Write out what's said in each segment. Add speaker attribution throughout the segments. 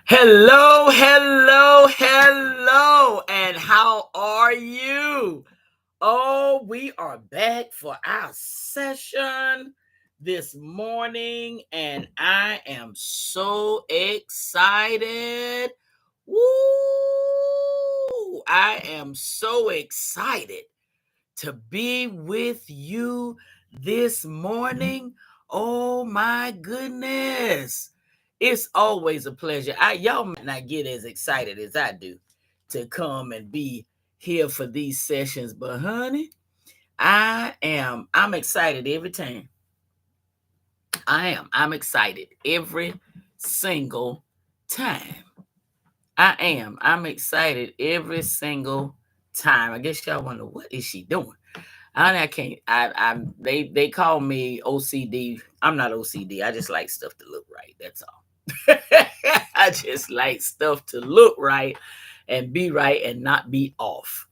Speaker 1: Hello, hello, hello, and how are you? Oh, we are back for our session this morning, and I am so excited. Woo! I am so excited to be with you this morning. Oh my goodness. It's always a pleasure. Y'all might not get as excited as I do to come and be here for these sessions, but honey, I'm excited every time. I'm excited every single time. I'm excited every single time. I guess y'all wonder what is she doing? I can't. They call me OCD. I'm not OCD. I just like stuff to look right. That's all. I just like stuff to look right and be right and not be off.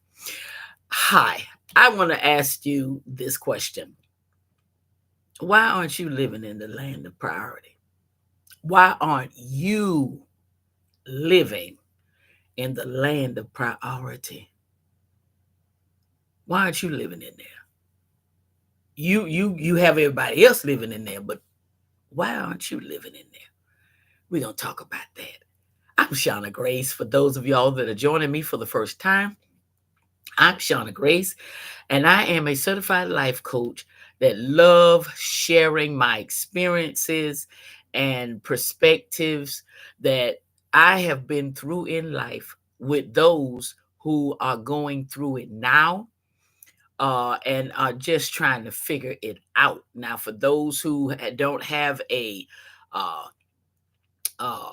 Speaker 1: Hi, I want to ask you this question. Why aren't you living in the land of priority? Why aren't you living in the land of priority? Why aren't you living in there? You have everybody else living in there, but why aren't you living in there? We're going to talk about that. I'm Shauna Grace. For those of y'all that are joining me for the first time, I'm Shauna Grace, and I am a certified life coach that love sharing my experiences and perspectives that I have been through in life with those who are going through it now and are just trying to figure it out. Now, for those who don't have a uh, uh,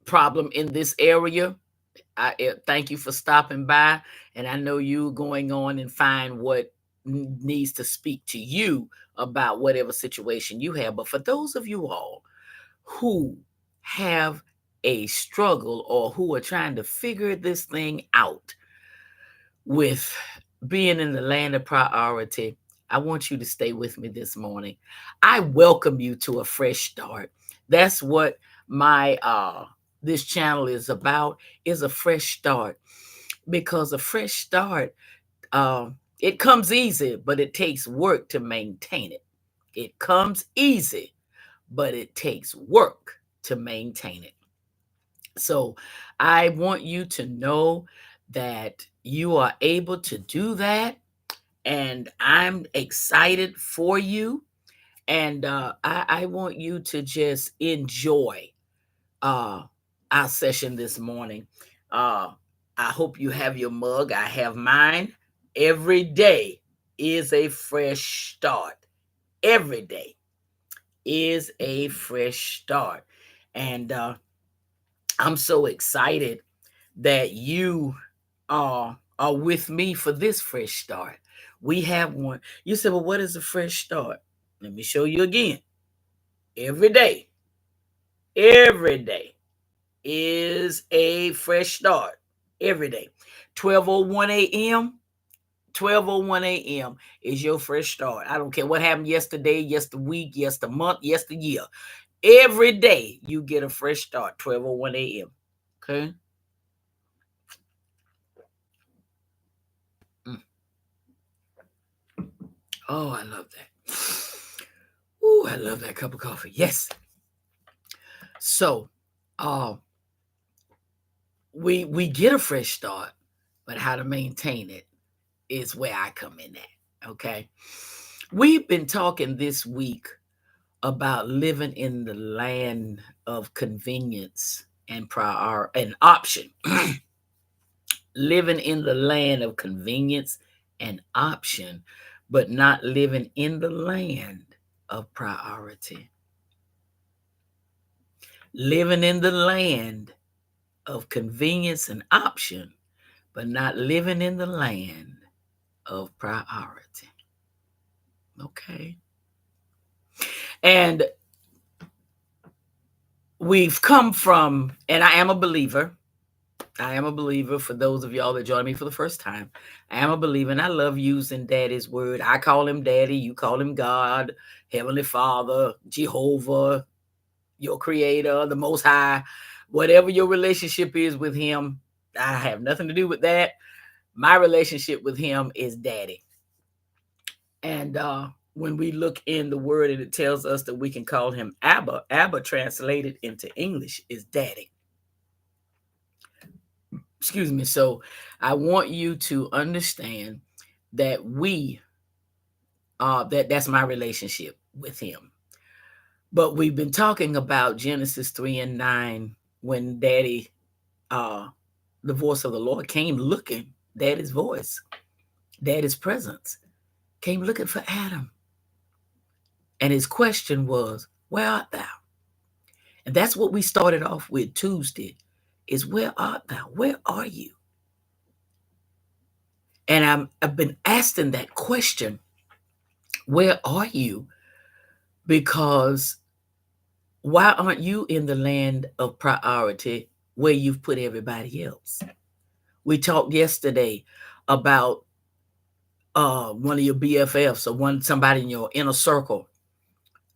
Speaker 1: problem in this area, I thank you for stopping by. And I know you going on and find what needs to speak to you about whatever situation you have. But for those of you all who have a struggle or who are trying to figure this thing out with being in the land of priority, I want you to stay with me this morning. I welcome you to a fresh start. That's what my this channel is a fresh start, because a fresh start, it comes easy, but it takes work to maintain it. It comes easy, but it takes work to maintain it. So I want you to know that you are able to do that, and I'm excited for you. And I want you to just enjoy uh, our session this morning. Uh, I hope you have your mug. I have mine. Every day is a fresh start. Every day is a fresh start. And I'm so excited that you are with me for this fresh start. We have one. You said, well, what is a fresh start? Let me show you again. Every day is a fresh start. Every day. 12:01 a.m. 12:01 a.m. is your fresh start. I don't care what happened yesterday, yesterday week, yesterday month, yesterday year. Every day you get a fresh start. 12:01 a.m. Okay. Mm. Oh, I love that. Ooh, I love that cup of coffee. Yes. So, uh, we get a fresh start, but how to maintain it is where I come in at. Okay. We've been talking this week about living in the land of convenience and prior and option. Living in the land of convenience and option, but not living in the land of priority. Living in the land of convenience and option, but not living in the land of priority. Okay. And we've come from, and I am a believer. I am a believer. For those of y'all that join me for the first time, I am a believer, and I love using Daddy's word. I call him Daddy. You call him God, Heavenly Father, Jehovah. your creator, the most high, whatever your relationship is with him. I have nothing to do with that. My relationship with him is daddy. And when we look in the word and it tells us that we can call him Abba, Abba translated into English is daddy. Excuse me. So I want you to understand that that's my relationship with him. But we've been talking about Genesis 3 and 9 when daddy, the voice of the Lord came looking, daddy's voice, daddy's presence came looking for Adam. And his question was, where art thou? And that's what we started off with Tuesday, is where art thou? Where are you? And I've been asking that question, where are you? Because why aren't you in the land of priority where you've put everybody else? We talked yesterday about one of your BFFs or somebody in your inner circle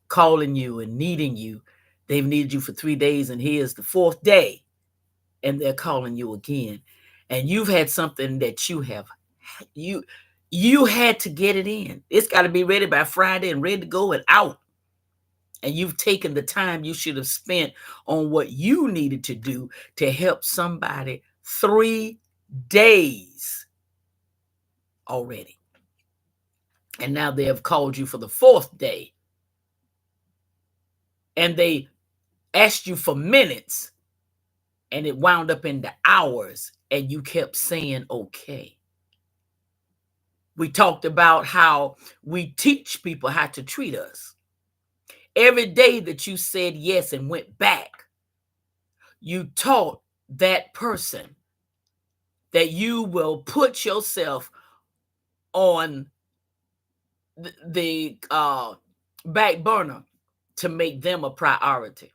Speaker 1: calling you and needing you. They've needed you for 3 days, and here's the 4th day, and they're calling you again. And you've had something that you had to get it in. It's got to be ready by Friday and ready to go and out. And you've taken the time you should have spent on what you needed to do to help somebody 3 days already. And now they have called you for the 4th day. And they asked you for minutes, and it wound up into hours, and you kept saying, okay. We talked about how we teach people how to treat us. Every day that you said yes and went back, you taught that person that you will put yourself on the back burner to make them a priority.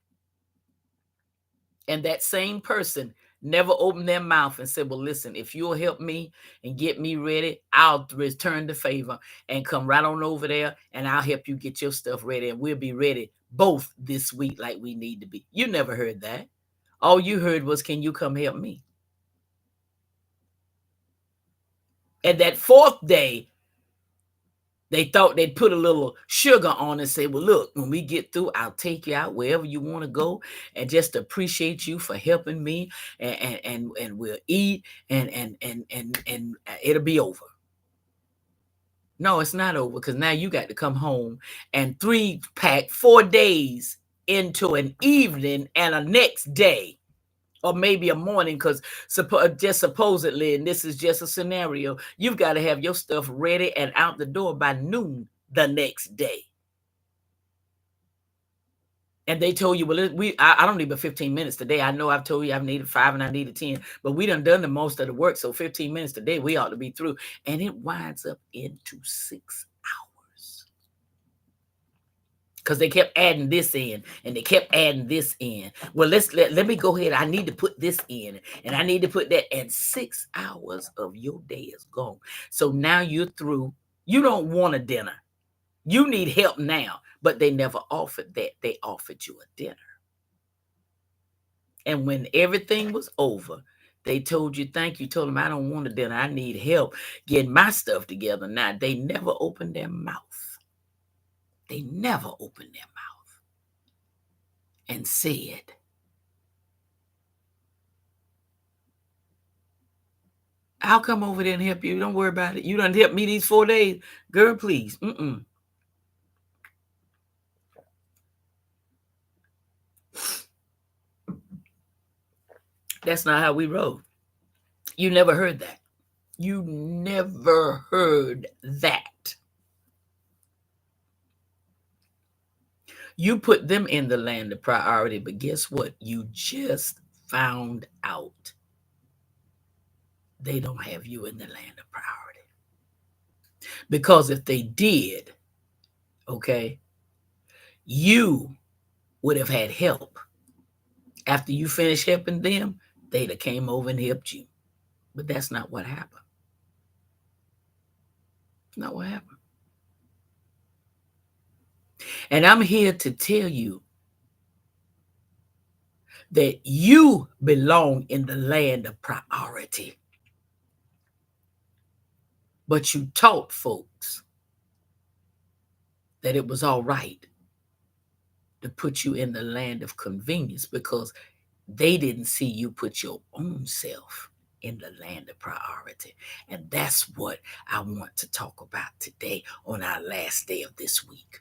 Speaker 1: And that same person never opened their mouth and said, well, listen, if you'll help me and get me ready, I'll return the favor and come right on over there, and I'll help you get your stuff ready, and we'll be ready both this week like we need to be. You never heard that. All you heard was, can you come help me? And that 4th day, they thought they'd put a little sugar on and say, well, look, when we get through, I'll take you out wherever you want to go and just appreciate you for helping me, and we'll eat and it'll be over. No, it's not over, because now you got to come home and 3-pack 4 days into an evening and a next day, or maybe a morning, because just supposedly, and this is just a scenario, you've got to have your stuff ready and out the door by noon the next day. And they told you, well, I don't need but 15 minutes today. I know I've told you I've needed 5 and I needed 10, but we done the most of the work. So 15 minutes today, we ought to be through. And it winds up into 6 hours. Because they kept adding this in, and they kept adding this in. Well, let me go ahead. I need to put this in, and I need to put that. And 6 hours of your day is gone. So now you're through. You don't want a dinner. You need help now. But they never offered that. They offered you a dinner. And when everything was over, they told you, thank you. Told them, I don't want a dinner. I need help getting my stuff together. Now, they never opened their mouth. They never opened their mouth and said, I'll come over there and help you. Don't worry about it. You done helped me these 4 days. Girl, please. That's not how we roll. You never heard that. You never heard that. You put them in the land of priority, but guess what? You just found out they don't have you in the land of priority. Because if they did, okay, you would have had help. After you finished helping them, they'd have came over and helped you. But that's not what happened. Not what happened. And I'm here to tell you that you belong in the land of priority. But you taught folks that it was all right to put you in the land of convenience because they didn't see you put your own self in the land of priority. And that's what I want to talk about today on our last day of this week.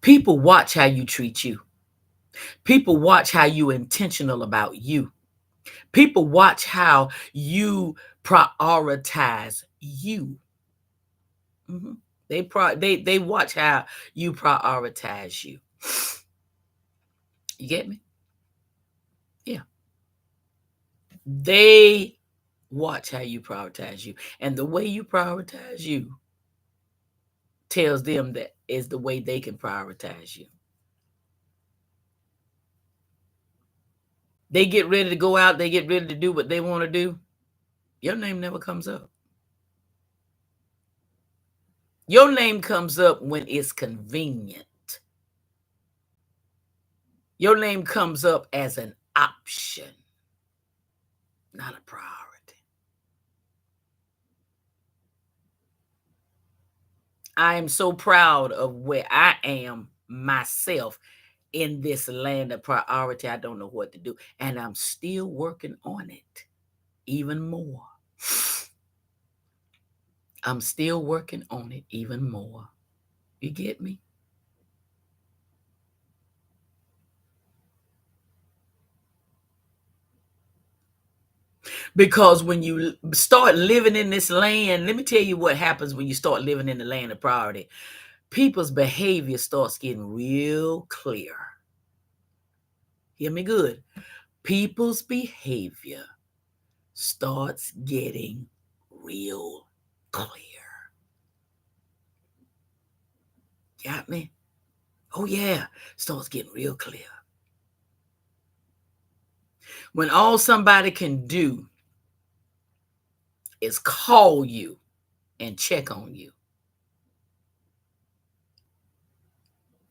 Speaker 1: People watch how you treat you. People watch how you intentional about you. People watch how you prioritize you. Mhm. They watch how you prioritize you. You get me? Yeah. They watch how you prioritize you. And the way you prioritize you tells them that is the way they can prioritize you. They get ready to go out, they get ready to do what they want to do. Your name never comes up. Your name comes up when it's convenient. Your name comes up as an option, not a priority. I am so proud of where I am myself in this land of priority. I don't know what to do. And I'm still working on it even more. I'm still working on it even more. You get me? Because when you start living in this land, let me tell you what happens when you start living in the land of priority. People's behavior starts getting real clear. Hear me good. People's behavior starts getting real clear. Got me? Oh, yeah. Starts getting real clear. When all somebody can do is call you and check on you,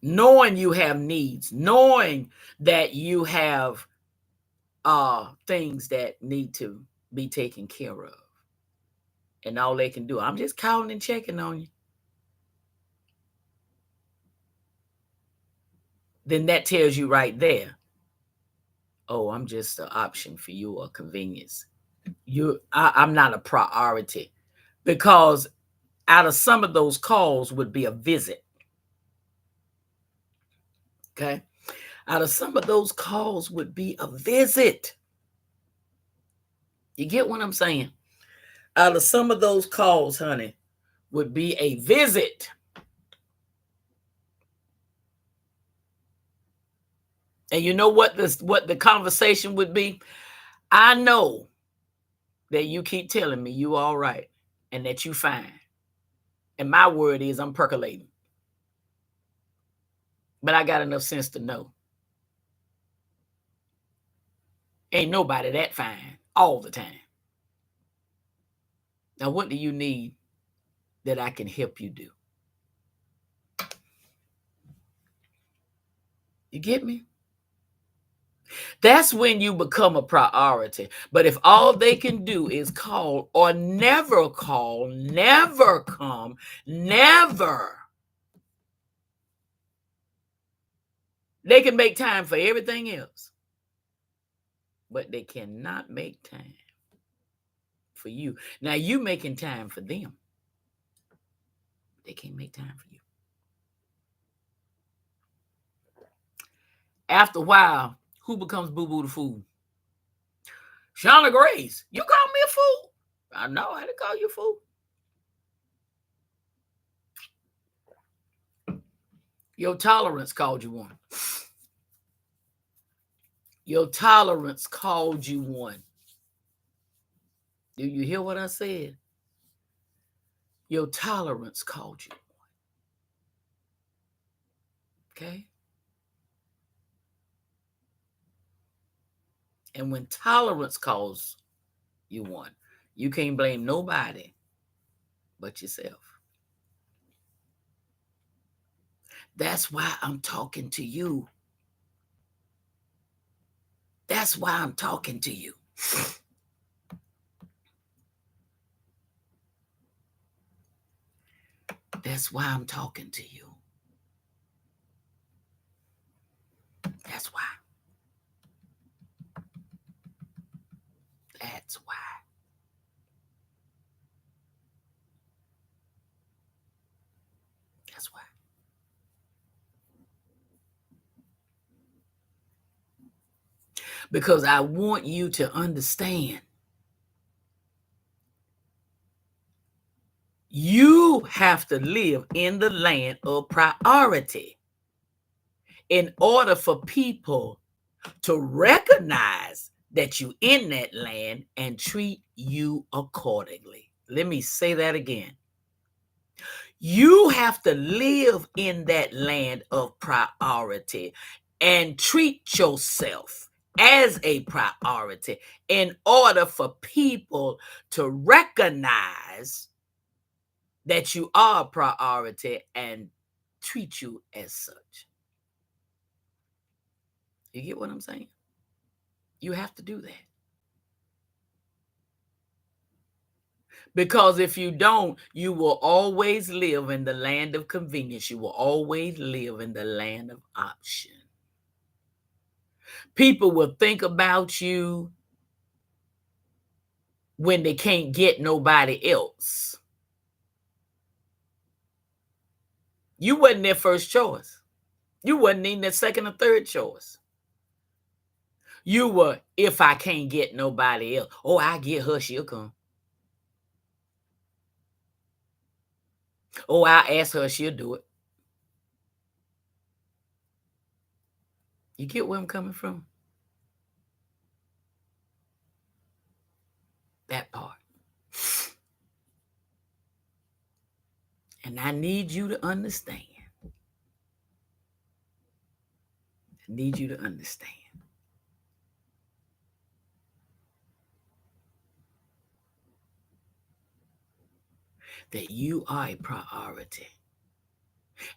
Speaker 1: knowing you have needs, knowing that you have things that need to be taken care of, and all they can do, I'm just calling and checking on you, then that tells you right there, oh, I'm just an option for you or convenience. I'm not a priority, because out of some of those calls would be a visit. Okay. Out of some of those calls would be a visit. You get what I'm saying? Out of some of those calls, honey, would be a visit. And you know what the conversation would be? I know that you keep telling me you all right and that you fine. And my word is I'm percolating. But I got enough sense to know ain't nobody that fine all the time. Now, what do you need that I can help you do? You get me? That's when you become a priority. But if all they can do is call or never call, never come, never, they can make time for everything else, but they cannot make time for you. Now, you making time for them, they can't make time for you. After a while, who becomes Boo Boo the fool? Shauna Grace, you call me a fool? I know I didn't call you a fool. Your tolerance called you one. Your tolerance called you one. Do you hear what I said? Your tolerance called you one. Okay? And when tolerance calls you one, you can't blame nobody but yourself. That's why I'm talking to you. That's why I'm talking to you. That's why I'm talking to you. That's why. That's why. That's why. Because I want you to understand. You have to live in the land of priority in order for people to recognize that you in that land and treat you accordingly. Let me say that again. You have to live in that land of priority and treat yourself as a priority in order for people to recognize that you are a priority and treat you as such. You get what I'm saying? You have to do that. Because if you don't, you will always live in the land of convenience. You will always live in the land of option. People will think about you when they can't get nobody else. You wasn't their first choice. You wasn't even their second or third choice. You were, if I can't get nobody else. Oh, I get her, she'll come. Oh, I'll ask her, she'll do it. You get where I'm coming from? That part. And I need you to understand. I need you to understand. That you are a priority.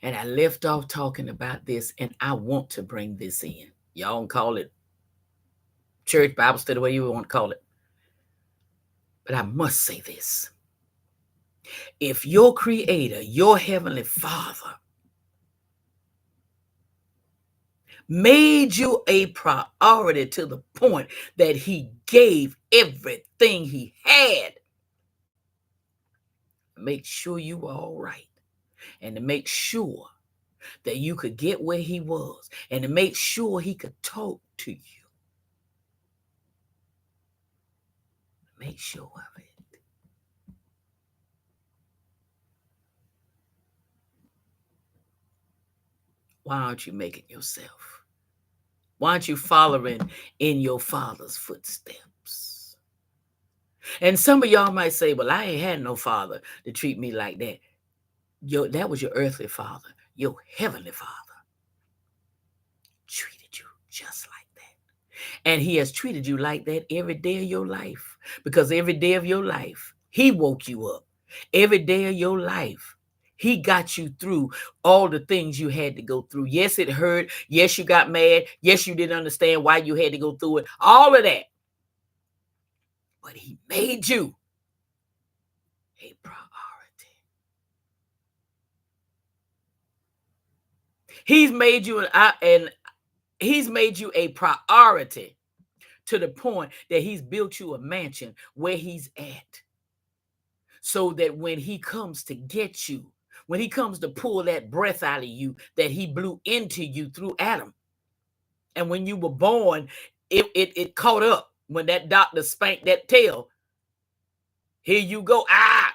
Speaker 1: And I left off talking about this, and I want to bring this in. Y'all can call it church, Bible study, whatever you want to call it. But I must say this. If your creator, your heavenly father, made you a priority to the point that he gave everything he had, make sure you were all right. And to make sure that you could get where he was, and to make sure he could talk to you. Make sure of it. Why aren't you making yourself? Why aren't you following in your father's footsteps? And some of y'all might say, well, I ain't had no father to treat me like that. That was your earthly father. Your heavenly father treated you just like that. And he has treated you like that every day of your life. Because every day of your life, he woke you up. Every day of your life, he got you through all the things you had to go through. Yes, it hurt. Yes, you got mad. Yes, you didn't understand why you had to go through it. All of that. But he made you a priority. He's made you he's made you a priority to the point that he's built you a mansion where he's at. So that when he comes to get you, when he comes to pull that breath out of you that he blew into you through Adam. And when you were born, it caught up. When that doctor spanked that tail, here you go. Ah!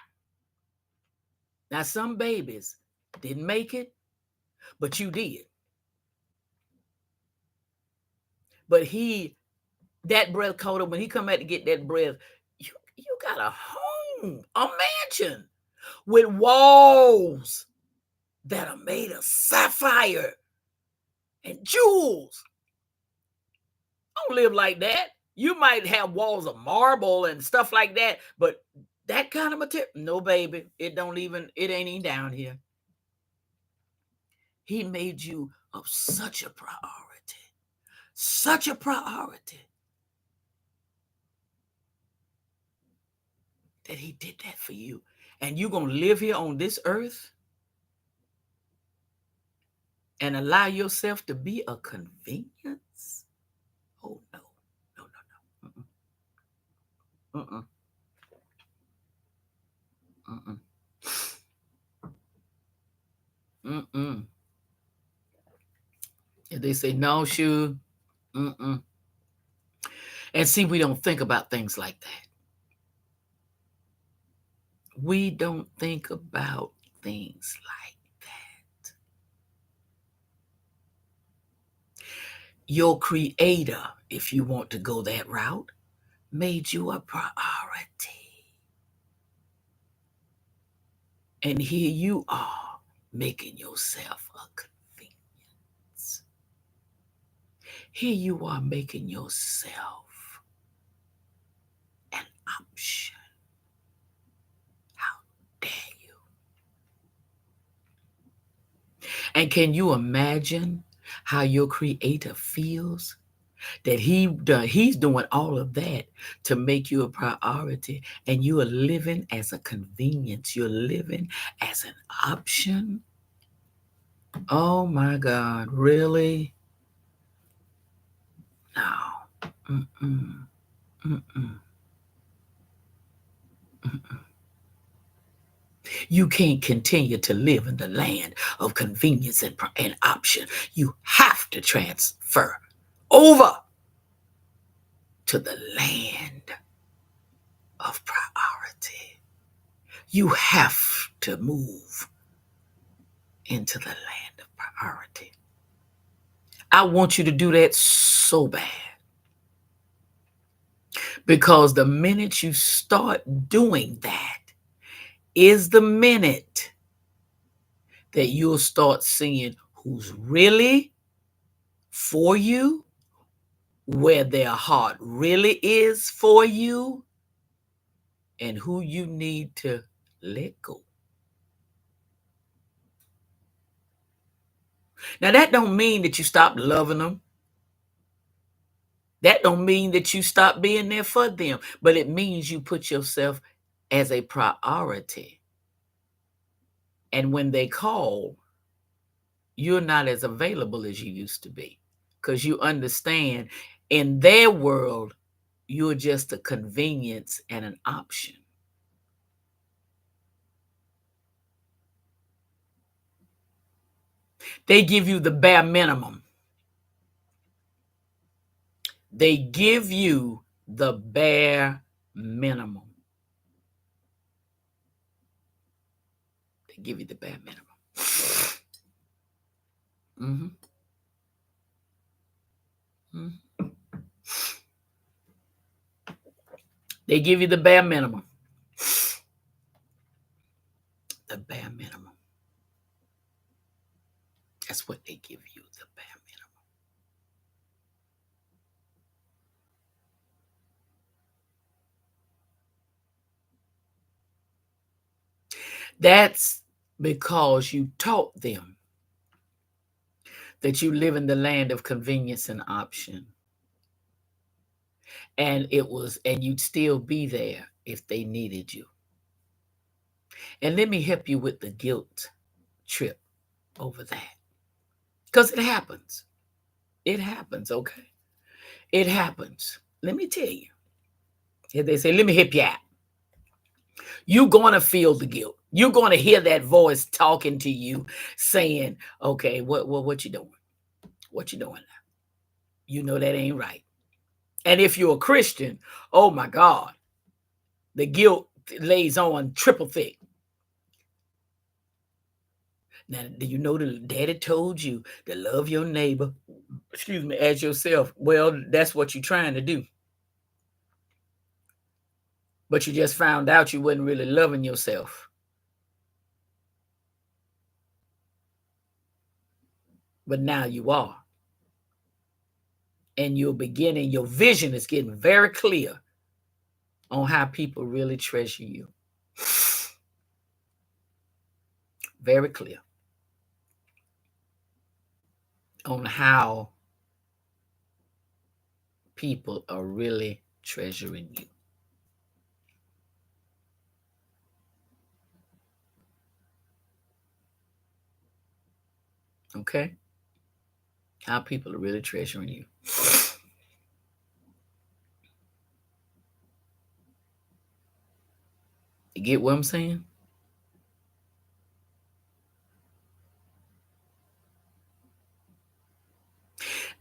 Speaker 1: Now, some babies didn't make it, but you did. But that breath caught up. When he come out to get that breath, you got a home, a mansion with walls that are made of sapphire and jewels. Don't live like that. You might have walls of marble and stuff like that, but that kind of material, no, baby, it ain't even down here. He made you of such a priority that he did that for you. And you're going to live here on this earth and allow yourself to be a convenience? Oh, no. No, no, no. Mm-mm. Mm-mm. Mm-mm. Mm-mm. If they say no, shoe. Mm-mm. And see, we don't think about things like that. We don't think about things like that. Your creator, if you want to go that route, made you a priority. And here you are making yourself a convenience. Here you are making yourself an option. How dare you? And can you imagine how your creator feels? That he's doing all of that to make you a priority, and you are living as a convenience. You're living as an option. Oh my God, really? No. Mm-mm. Mm-mm. Mm-mm. You can't continue to live in the land of convenience and option. You have to transfer over to the land of priority. You have to move into the land of priority. I want you to do that so bad, because the minute you start doing that is the minute that you'll start seeing who's really for you, where their heart really is for you, and who you need to let go. Now that don't mean that you stop loving them. That don't mean that you stop being there for them, but it means you put yourself as a priority. And when they call, you're not as available as you used to be, because you understand in their world, you're just a convenience and an option. They give you the bare minimum. They give you the bare minimum. They give you the bare minimum. Mm-hmm. Mm-hmm. They give you the bare minimum. The bare minimum. That's what they give you, the bare minimum. That's because you taught them that you live in the land of convenience and option. And you'd still be there if they needed you. And let me help you with the guilt trip over that. Because it happens. It happens, okay? It happens. Let me tell you. If they say, let me help you out. You're going to feel the guilt. You're going to hear that voice talking to you saying, okay, what you doing? What you doing now? You know that ain't right. And if you're a Christian, oh my God, the guilt lays on triple thick. Now, do you know the daddy told you to love your neighbor, excuse me, as yourself? Well, that's what you're trying to do. But you just found out you wasn't really loving yourself. But now you are. And you're beginning, your vision is getting very clear on how people really treasure you. Very clear on how people are really treasuring you. Okay? How people are really treasuring you. You get what I'm saying?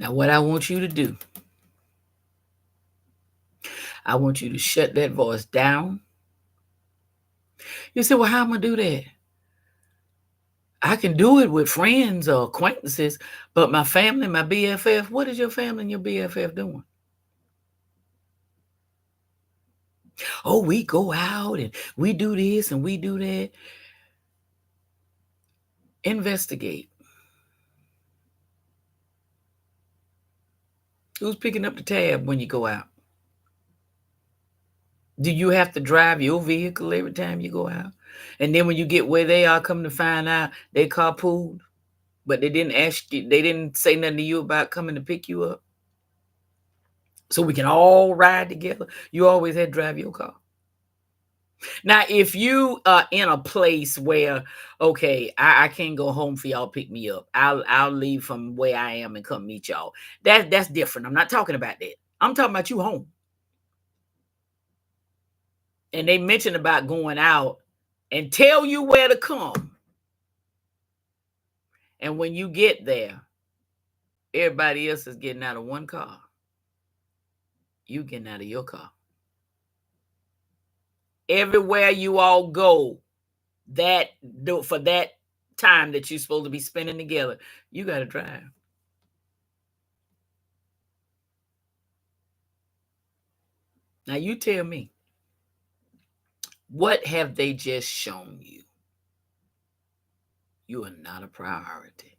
Speaker 1: Now, what I want you to do, I want you to shut that voice down. You say, well, how am I do that? I can do it with friends or acquaintances, but my family, my BFF, what is your family and your BFF doing? Oh, we go out and we do this and we do that. Investigate. Who's picking up the tab when you go out? Do you have to drive your vehicle every time you go out? And then when you get where they are, come to find out they carpooled, but they didn't ask you, they didn't say nothing to you about coming to pick you up. So we can all ride together. You always had to drive your car. Now, if you are in a place where, okay, I can't go home for y'all pick me up. I'll leave from where I am and come meet y'all. That's different. I'm not talking about that. I'm talking about you home. And they mentioned about going out and tell you where to come. And when you get there, everybody else is getting out of one car. You getting out of your car. Everywhere you all go, for that time that you're supposed to be spending together, you got to drive. Now you tell me, what have they just shown you? You are not a priority.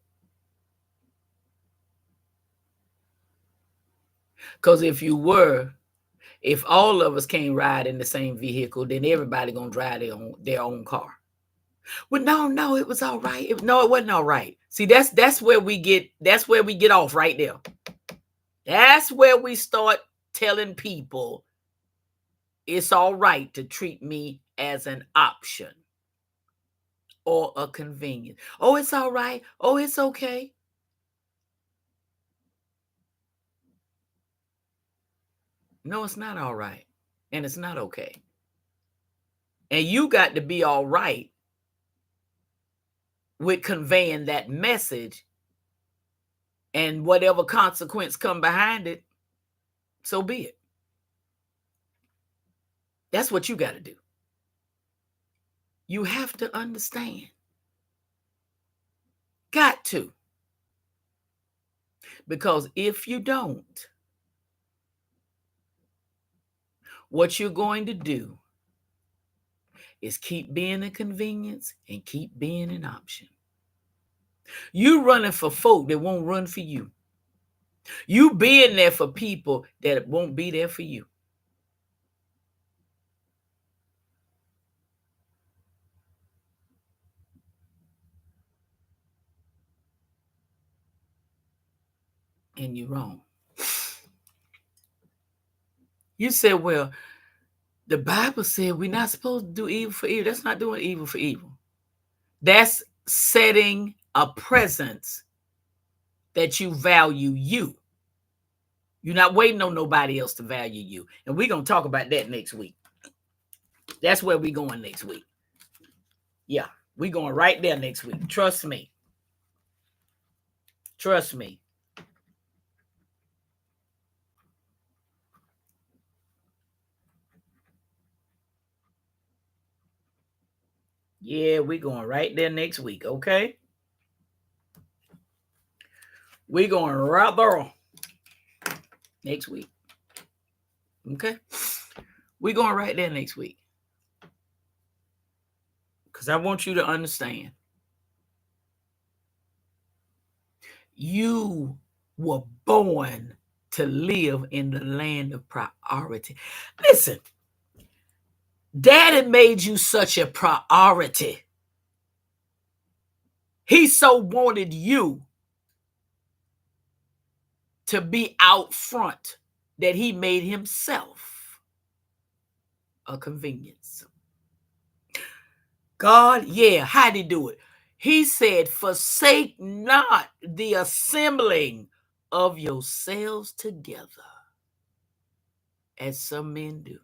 Speaker 1: Because if you were, if all of us can't ride in the same vehicle, then everybody gonna drive their own car. Well, no, it was all right. No, it wasn't all right. See, that's where we get off right there. That's where we start telling people it's all right to treat me as an option or a convenience. Oh, it's all right. Oh, it's okay. No, it's not all right. And it's not okay. And you got to be all right with conveying that message, and whatever consequence come behind it, so be it. That's what you got to do. You have to understand. Got to. Because if you don't, what you're going to do is keep being a convenience and keep being an option. You running for folk that won't run for you. You being there for people that won't be there for you. And you're wrong. You said, well, the Bible said we're not supposed to do evil for evil. That's not doing evil for evil. That's setting a presence that you value you. You're not waiting on nobody else to value you. And we're going to talk about that next week. That's where we're going next week. Yeah, we're going right there next week. Trust me. Trust me. Yeah, we're going right there next week, okay? We're going right there next week. Okay? We're going right there next week. Because I want you to understand. You were born to live in the land of priority. Listen, Daddy made you such a priority. He so wanted you to be out front that he made himself a convenience. God, yeah, how'd he do it? He said, forsake not the assembling of yourselves together, as some men do.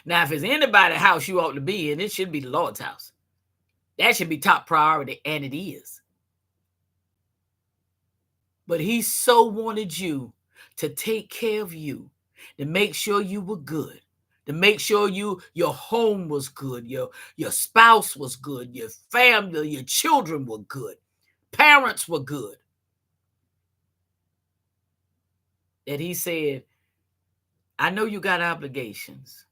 Speaker 1: Now, if it's anybody's house you ought to be in, it should be the Lord's house. That should be top priority, and it is. But he so wanted you to take care of you, to make sure you were good, to make sure your home was good, your spouse was good, your family, your children were good, parents were good. That he said, I know you got obligations,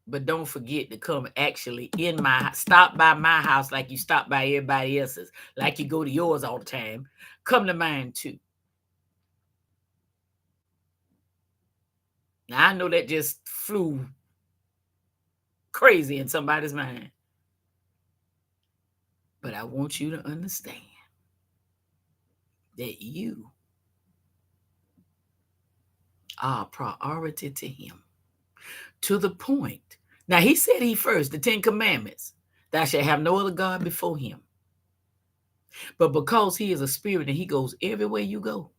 Speaker 1: but don't forget to come actually in stop by my house like you stop by everybody else's, like you go to yours all the time. Come to mine too. Now, I know that just flew crazy in somebody's mind. But I want you to understand that you are a priority to him. To the point. Now, he said he first, the 10 Commandments, thou shalt have no other God before him. But because he is a spirit and he goes everywhere you go,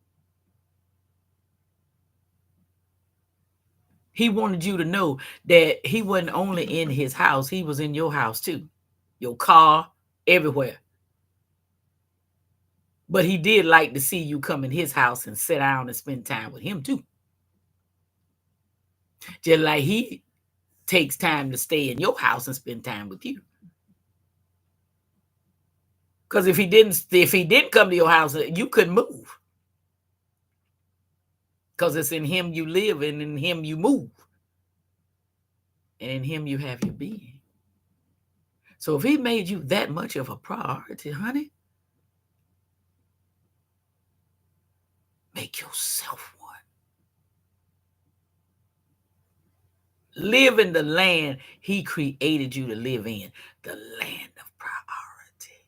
Speaker 1: he wanted you to know that he wasn't only in his house, he was in your house too, your car, everywhere. But he did like to see you come in his house and sit down and spend time with him too. Just like he takes time to stay in your house and spend time with you. Because if he didn't come to your house, you couldn't move. Because it's in him you live and in him you move. And in him you have your being. So if he made you that much of a priority, honey, make yourself one. Live in the land he created you to live in, the land of priority.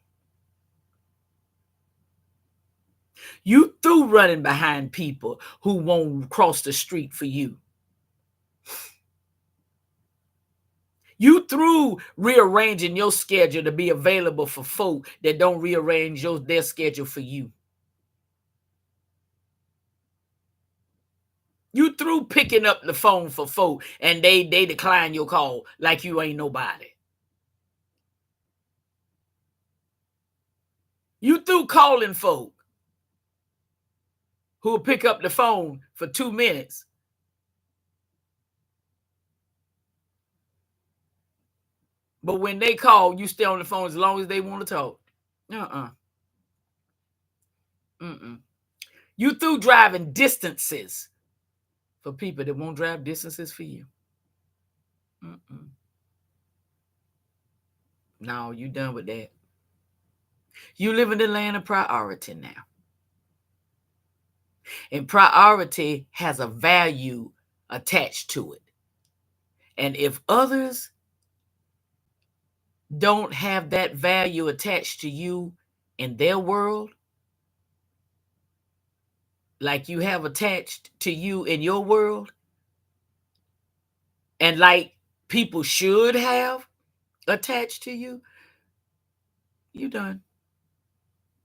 Speaker 1: You through running behind people who won't cross the street for you. You through rearranging your schedule to be available for folk that don't rearrange their schedule for you. You through picking up the phone for folk and they decline your call like you ain't nobody. You through calling folk who will pick up the phone for 2 minutes. But when they call, you stay on the phone as long as they want to talk. You through driving distances for people that won't drive distances for you. No, you done with that. You live in the land of priority now. And priority has a value attached to it. And if others don't have that value attached to you in their world, like you have attached to you in your world, and like people should have attached to you, you done.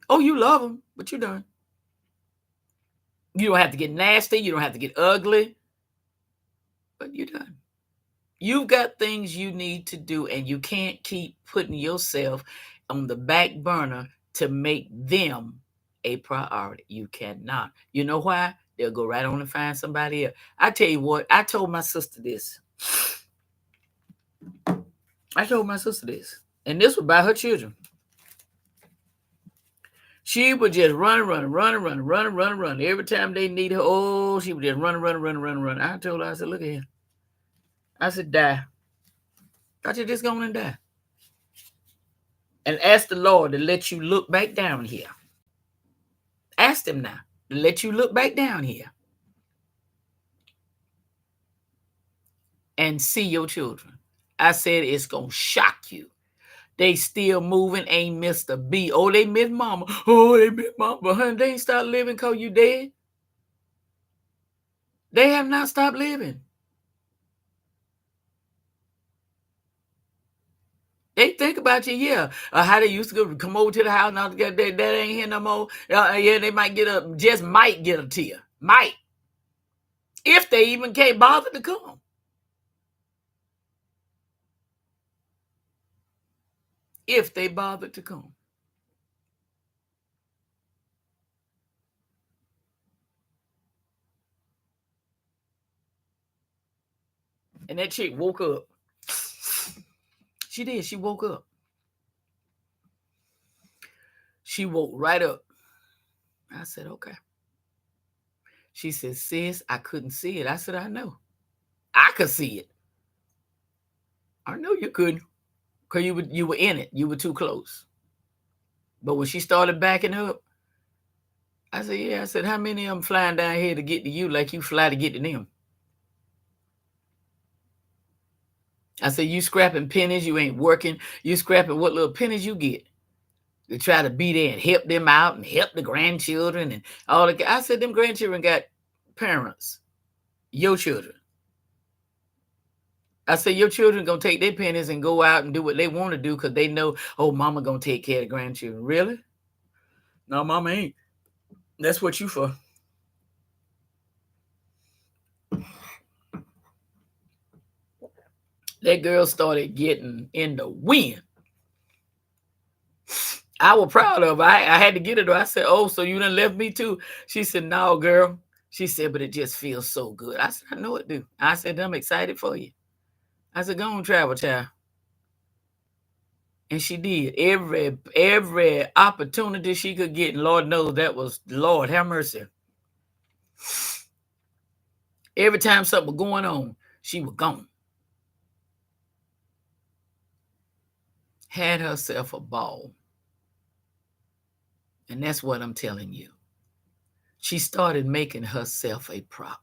Speaker 1: Oh, you love them, but you done. You don't have to get nasty. You don't have to get ugly, but you done. You've got things you need to do, and you can't keep putting yourself on the back burner to make them a priority. You cannot. You know why? They'll go right on and find somebody else. I tell you what, I told my sister this. And this was about her children. She would just run. Every time they need her, she would just run. I told her, I said, look at here. I said, die. I said, just go on and die. And ask the Lord to let you look back down here. Ask him now to let you look back down here and see your children. I said, it's going to shock you. They still moving, ain't missed a beat. Oh, they miss mama. But honey, they ain't stopped living because you dead. They have not stopped living. They think about you, yeah. How they used to come over to the house. Now that ain't here no more. Yeah, they might might get a tear. Might. If they even can't bother to come. If they bother to come. And that chick woke up. She did. She woke up. She woke right up. I said, okay. She said, sis, I couldn't see it. I said, I know. I could see it. I know you couldn't. Because you were in it. You were too close. But when she started backing up, I said, yeah. I said, how many of them flying down here to get to you like you fly to get to them? I said, you scrapping pennies, you ain't working. You scrapping what little pennies you get to try to be there and help them out and help the grandchildren and all the. I said, them grandchildren got parents. Your children. I said, your children gonna take their pennies and go out and do what they want to do because they know, oh, mama gonna take care of the grandchildren. Really? No, mama ain't. That's what you for. That girl started getting in the wind. I was proud of her. I had to get it. I said, oh, so you done left me too? She said, no, girl. She said, but it just feels so good. I said, I know it do. I said, I'm excited for you. I said, go on, travel, child. And she did. Every opportunity she could get, and Lord knows that was, Lord, have mercy. Every time something was going on, she was gone. Had herself a ball. And that's what I'm telling you. She started making herself a priority.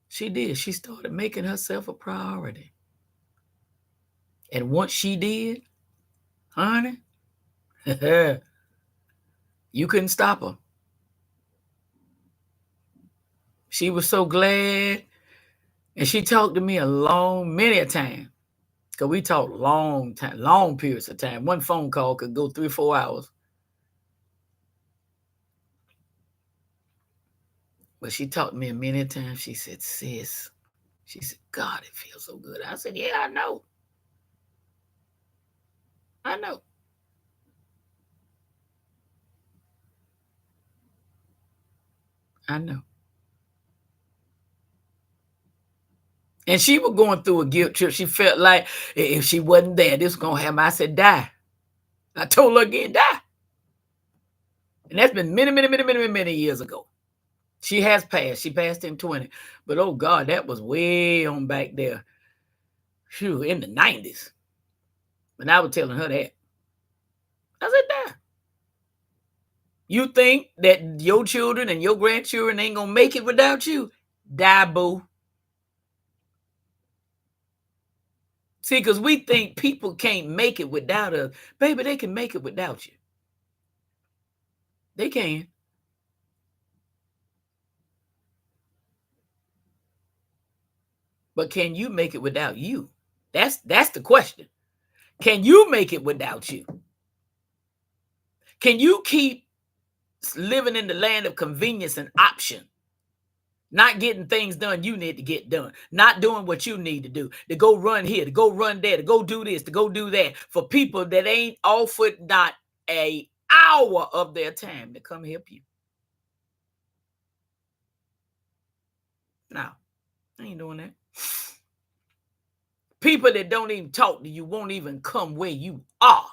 Speaker 1: She did. She started making herself a priority. And once she did, honey, you couldn't stop her. She was so glad. And she talked to me many a time. Because we talked long periods of time. One phone call could go 3 or 4 hours. But she talked to me many times. She said, sis, she said, God, it feels so good. I said, yeah, I know. I know. I know. And she was going through a guilt trip. She felt like if she wasn't there, this was going to happen. I said, die. I told her again, die. And that's been many years ago. She has passed. She passed in 20. But, oh, God, that was way on back there. Phew, in the 90s. When I was telling her that. I said, die. You think that your children and your grandchildren ain't going to make it without you? Die, boo. See, because we think people can't make it without us. Baby, they can make it without you. They can. But can you make it without you? That's the question. Can you make it without you? Can you keep living in the land of convenience and option? Not getting things done you need to get done. Not doing what you need to do. To go run here, to go run there, to go do this, to go do that. For people that ain't offered not an hour of their time to come help you. No, I ain't doing that. People that don't even talk to you won't even come where you are.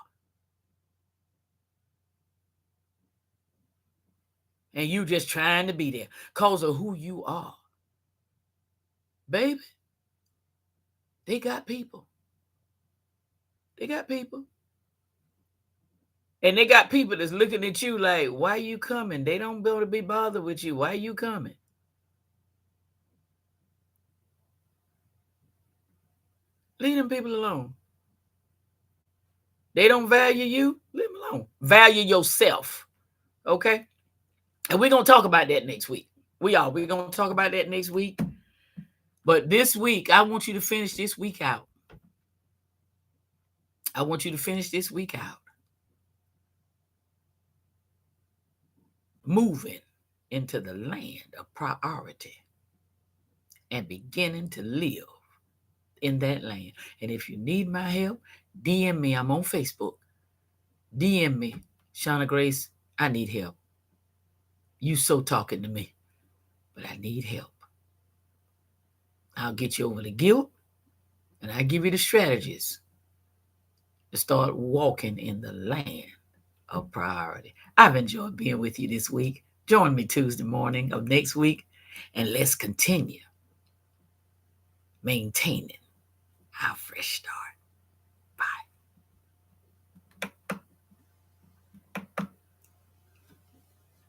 Speaker 1: And you just trying to be there because of who you are. Baby, they got people. They got people. And they got people that's looking at you like, why are you coming? They don't want to be bothered with you. Why are you coming? Leave them people alone. They don't value you, leave them alone. Value yourself. Okay? And we're going to talk about that next week. We're going to talk about that next week. But this week, I want you to finish this week out I want you to finish this week out moving into the land of priority and beginning to live in that land. And if you need my help, DM me. I'm on Facebook. DM me, Shauna Grace. I need help. You so talking to me, but I need help. I'll get you over the guilt, and I give you the strategies to start walking in the land of priority. I've enjoyed being with you this week. Join me Tuesday morning of next week, and let's continue maintaining our fresh start.